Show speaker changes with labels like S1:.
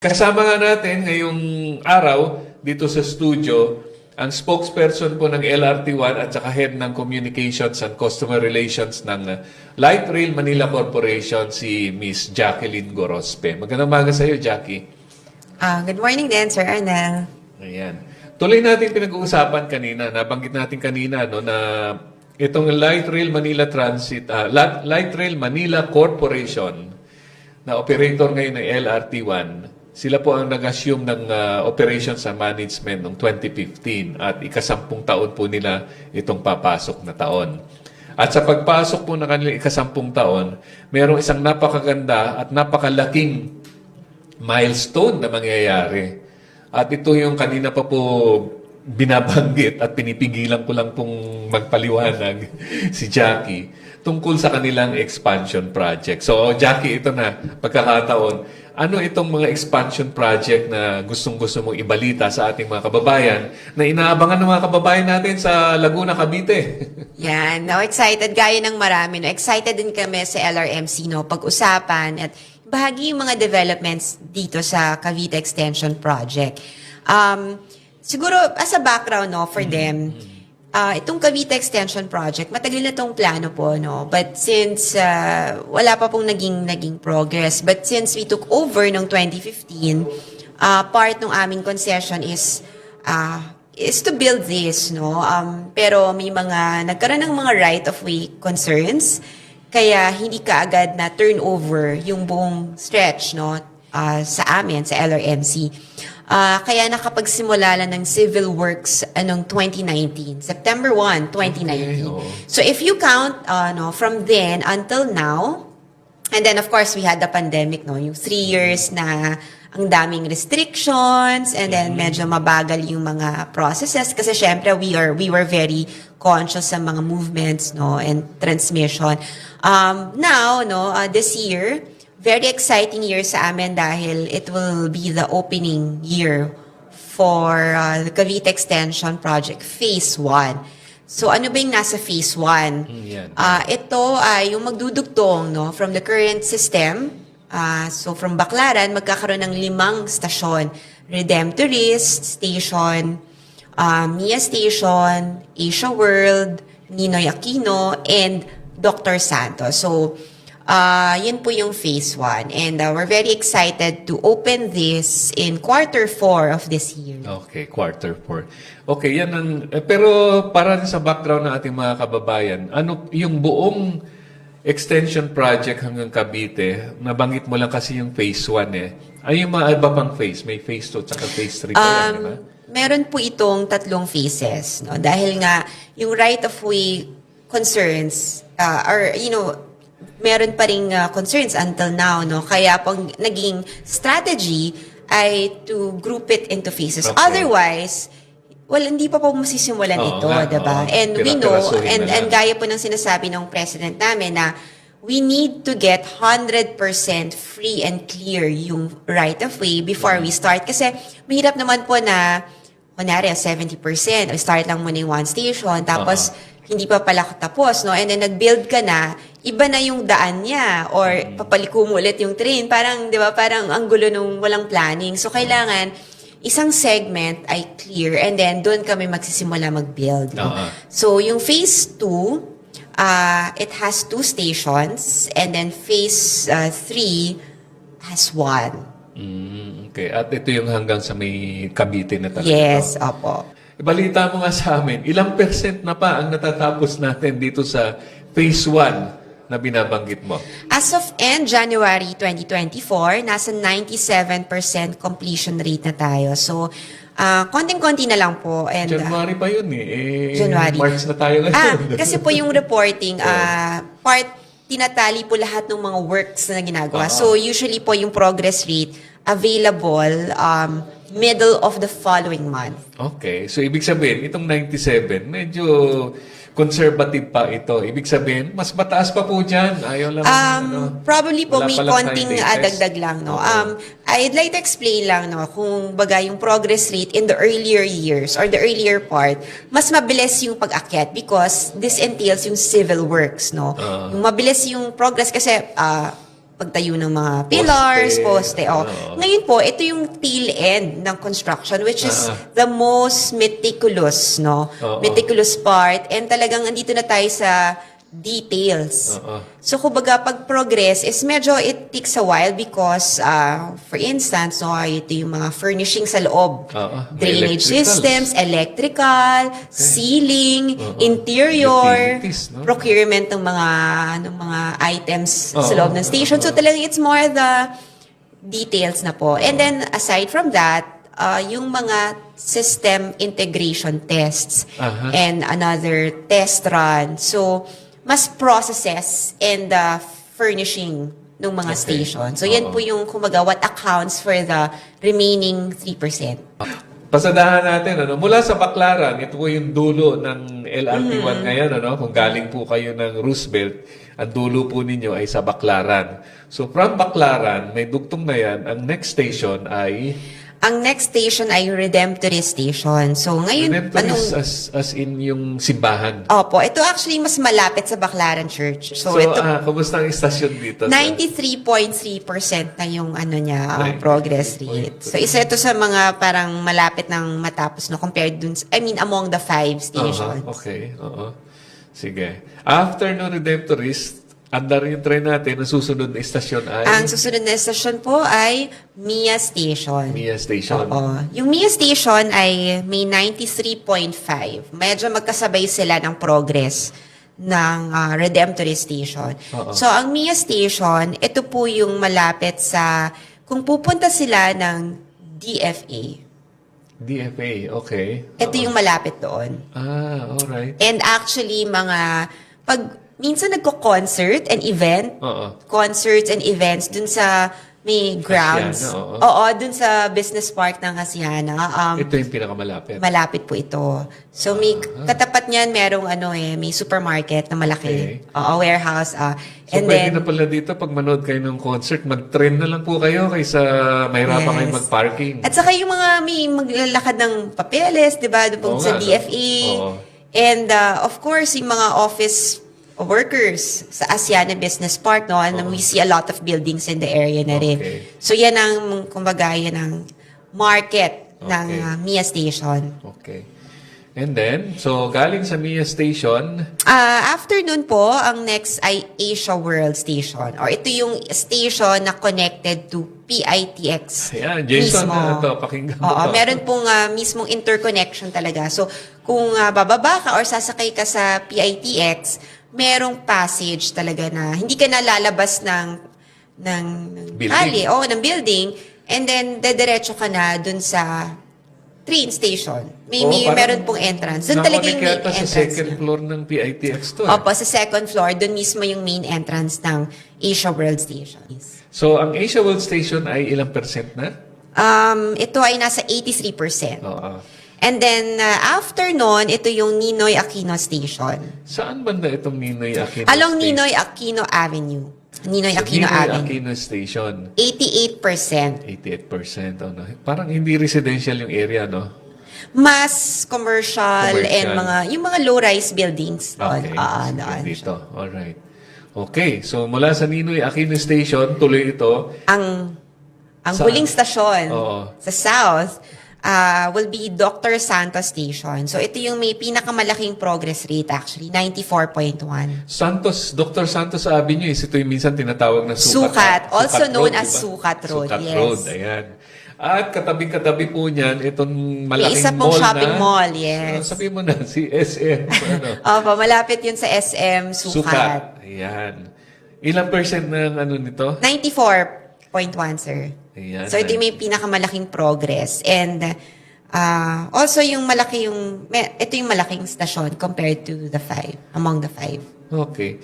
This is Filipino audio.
S1: Kasama nga natin ngayong araw dito sa studio ang spokesperson po ng LRT1 at saka head ng Communications and Customer Relations ng Light Rail Manila Corporation, si Miss Jacqueline Gorospe. Magandang umaga sa iyo, Jackie.
S2: Good morning din, Sir Arnel.
S1: Ayan. Tuloy natin pinag-uusapan kanina, nabanggit natin kanina no, na itong Light Rail Manila Light Rail Manila Corporation na operator ngayon ng LRT1, sila po ang nag-assume ng operations and management noong 2015 at ikasampung taon po nila itong papasok na taon. At sa pagpasok po ng kanilang ikasampung taon, mayroong isang napakaganda at napakalaking milestone na mangyayari. At ito yung kanina pa po binabanggit at pinipigilan ko lang pong magpaliwanag si Jackie tungkol sa kanilang expansion project. So, Jackie, ito na, pagkakataon. Ano itong mga expansion project na gustong-gusto mong ibalita sa ating mga kababayan na inaabangan ng mga kababayan natin sa Laguna, Cavite?
S2: Yan, excited gaya ng marami. Excited din kami sa LRMC, pag-usapan at bahagi yung mga developments dito sa Cavite Extension Project. Siguro, as a background for them, itong Cavite Extension Project, matagal na itong plano po, But since wala pa pong naging progress, but since we took over noong 2015, part ng aming concession is to build this, pero may nagkaroon ng mga right-of-way concerns, kaya hindi kaagad na turnover yung buong stretch, sa amin, sa LRMC. Kaya nakapagsimula lang ng civil works anong 2019, September 1, 2019.
S1: Okay,
S2: So if you count from then until now, and then of course we had the pandemic, yung 3 years na ang daming restrictions, and then medyo mabagal yung mga processes kasi syempre we were very conscious sa mga movements and transmission. Now this year, very exciting year sa amin dahil it will be the opening year for the Cavite Extension Project Phase 1. So ano ba yung nasa Phase 1? Ito ay yung magdudugtong from the current system. So from Baclaran, magkakaroon ng 5 stasyon. Redemptorist Station, Mia Station, Asia World, Ninoy Aquino, and Dr. Santos. So yun po yung Phase 1. And we're very excited to open this in quarter 4 of this year.
S1: Okay, quarter 4. Okay, yan ang... pero para sa background ng ating mga kababayan, ano yung buong extension project hanggang Cavite, nabanggit mo lang kasi yung Phase 1 Ay yung mga iba pang phase? May Phase 2 at Phase 3 pa yan, di ba?
S2: Meron po itong 3 phases. Dahil nga, yung right-of-way concerns, meron pa ring concerns until now, Kaya pang naging strategy ay to group it into phases.
S1: Okay.
S2: Otherwise, hindi pa po masisimulan ito, diba? And we know, and gaya po ng sinasabi ng president namin na we need to get 100% free and clear yung right of way before we start. Kasi mahirap naman po na, kunwari, 70%, o start lang muna yung 1 station, tapos hindi pa pala tapos, And then nag-build ka na, iba na yung daan niya or papaliko mo ulit yung train. Parang, di ba, parang ang gulo nung walang planning. So, kailangan isang segment ay clear and then doon kami magsisimula mag-build. So, yung Phase 2, it has 2 stations and then Phase 3 has 1.
S1: Okay, at ito yung hanggang sa may Cavite na talaga.
S2: Yes, opo.
S1: Balita mo nga sa amin, ilang percent na pa ang natatapos natin dito sa Phase 1 na binabanggit mo?
S2: As of end January 2024, nasa 97% completion rate na tayo. So, konting-konti na lang po. And,
S1: January pa yun
S2: January.
S1: March na tayo ngayon.
S2: Kasi po yung reporting, tinatali po lahat ng mga works na ginagawa. So, usually po yung progress rate available middle of the following month.
S1: Okay. So, ibig sabihin, itong 97, medyo conservative pa ito. Ibig sabihin, mas mataas pa po dyan. Ayaw lang.
S2: Probably po
S1: wala
S2: may
S1: palang
S2: konting
S1: 9 days.
S2: dagdag lang. I'd like to explain lang kung baga yung progress rate in the earlier years or the earlier part, mas mabilis yung pag-akyat because this entails yung civil works. Yung mabilis yung progress kasi pagtayo ng mga pillars, poste.
S1: Oo.
S2: Ngayon po, ito yung tail end ng construction, which is the most meticulous, no?
S1: Oo.
S2: Meticulous part. And talagang andito na tayo sa details.
S1: Oo.
S2: So, kumbaga, pag progress is medyo it takes a while because, for instance, no, ito yung mga furnishing sa loob.
S1: Oo.
S2: Drainage
S1: Electricals.
S2: systems, electrical, ceiling, interior,
S1: Utilities, no?
S2: procurement ng mga items sa
S1: Oo.
S2: loob ng station. So, talagang it's more the details na po. And then, aside from that, yung mga system integration tests
S1: Aha.
S2: and another test run. So, mas processes and furnishing ng mga
S1: Okay.
S2: station. So, yan
S1: Oo.
S2: po yung, kumaga, what accounts for the remaining 3%.
S1: Pasadahan natin, mula sa Baclaran, ito po yung dulo ng LRT1 ngayon, kung galing po kayo ng Roosevelt, ang dulo po ninyo ay sa Baclaran. So, from Baclaran, may dugtong na yan, ang next station ay
S2: Ang next station ay Redemptorist Station. So, ngayon,
S1: Redemptorist as in yung simbahan.
S2: Opo, ito actually mas malapit sa Baclaran Church. So, ito,
S1: kumusta ang istasyon dito?
S2: 93.3% na yung niya, ang
S1: 93.3%.
S2: progress rate. So, isa ito sa mga parang malapit ng matapos, no, compared dun, among the 5 stations.
S1: Okay, oo. Sige. After no Redemptorist, andar yung train natin, ang susunod na istasyon ay
S2: Ang susunod na station po ay Mia Station.
S1: Mia Station.
S2: Oo. Yung Mia Station ay may 93.5. Medyo magkasabay sila ng progress ng Redemptorist Station.
S1: Oo.
S2: So, ang Mia Station, ito po yung malapit sa, kung pupunta sila ng DFA,
S1: DFA, okay.
S2: ito yung malapit doon.
S1: Alright.
S2: And actually, minsan nagko-concert and event,
S1: Oo.
S2: concerts and events dun sa may grounds.
S1: Asiana, oo.
S2: Oo, dun sa business park ng Asiana.
S1: Ito yung pinakamalapit.
S2: Malapit po ito. So, may katapat niyan, merong may supermarket na malaki.
S1: Okay.
S2: Oo, warehouse.
S1: So,
S2: And
S1: pwede
S2: then,
S1: na pala dito, pag manood kayo ng concert, mag-train na lang po kayo kaysa mahirapan
S2: Yes.
S1: kayo mag-parking.
S2: at saka yung mga may maglalakad ng papeles, di ba? Doon po
S1: Oo
S2: sa
S1: nga, no?
S2: DFA.
S1: Oo.
S2: And of course, yung mga office workers sa Asiana Business Park, no? And we see a lot of buildings in the area na rin.
S1: Okay.
S2: So, yan ang, kumbaga, yan ang market ng
S1: Okay.
S2: Mia Station.
S1: Okay. And then, so galing sa Mia Station,
S2: After nun po, ang next ay Asia World Station. Or ito yung station na connected to PITX.
S1: ayan, Jason,
S2: mismo.
S1: pakinggan mo
S2: Oo,
S1: to.
S2: meron pong mismong interconnection talaga. So, kung bababa ka or sasakay ka sa PITX, merong passage talaga na hindi ka nalalabas ng
S1: Building.
S2: kali, ng building, and then dediretso ka na dun sa train station. Meron pong entrance. Doon talaga yung main
S1: Nakakonect yata sa
S2: entrance.
S1: second floor ng PITX to.
S2: Opo, sa second floor, doon mismo yung main entrance ng Asia World Station.
S1: So, ang Asia World Station ay ilang percent na?
S2: Ito ay nasa 83%.
S1: Oo.
S2: And then, after nun, ito yung Ninoy Aquino Station.
S1: Saan banda itong Ninoy Aquino
S2: Along
S1: Station?
S2: Ninoy Aquino Avenue. Ninoy
S1: Sa
S2: Aquino
S1: Ninoy
S2: Avenue.
S1: Aquino Station.
S2: 88%.
S1: 88%. Parang hindi residential yung area, no?
S2: Mas commercial, and yung mga low-rise buildings.
S1: Okay.
S2: Doon.
S1: Dito. Alright. Okay. So, mula sa Ninoy Aquino Station, tuloy ito.
S2: Ang
S1: Saan?
S2: huling stasyon
S1: Oo.
S2: sa south will be Dr. Santos Station. So, ito yung may pinakamalaking progress rate actually, 94.1.
S1: Dr. Santos Avenue, ito yung minsan tinatawag na Sukat.
S2: Also known as
S1: diba?
S2: Sukat Road,
S1: Sukat
S2: yes.
S1: Road, ayan. At katabi-katabi po niyan, itong malaking
S2: May isa pong
S1: mall
S2: shopping
S1: na,
S2: mall, yes.
S1: sabi mo na, si SM.
S2: Opo, malapit yun sa SM Sukat.
S1: Ayan. Ilang percent ng nito?
S2: 94.1, sir.
S1: Ayan.
S2: So, ito yung may pinakamalaking progress. And also, ito yung malaking stasyon compared to among the 5.
S1: Okay.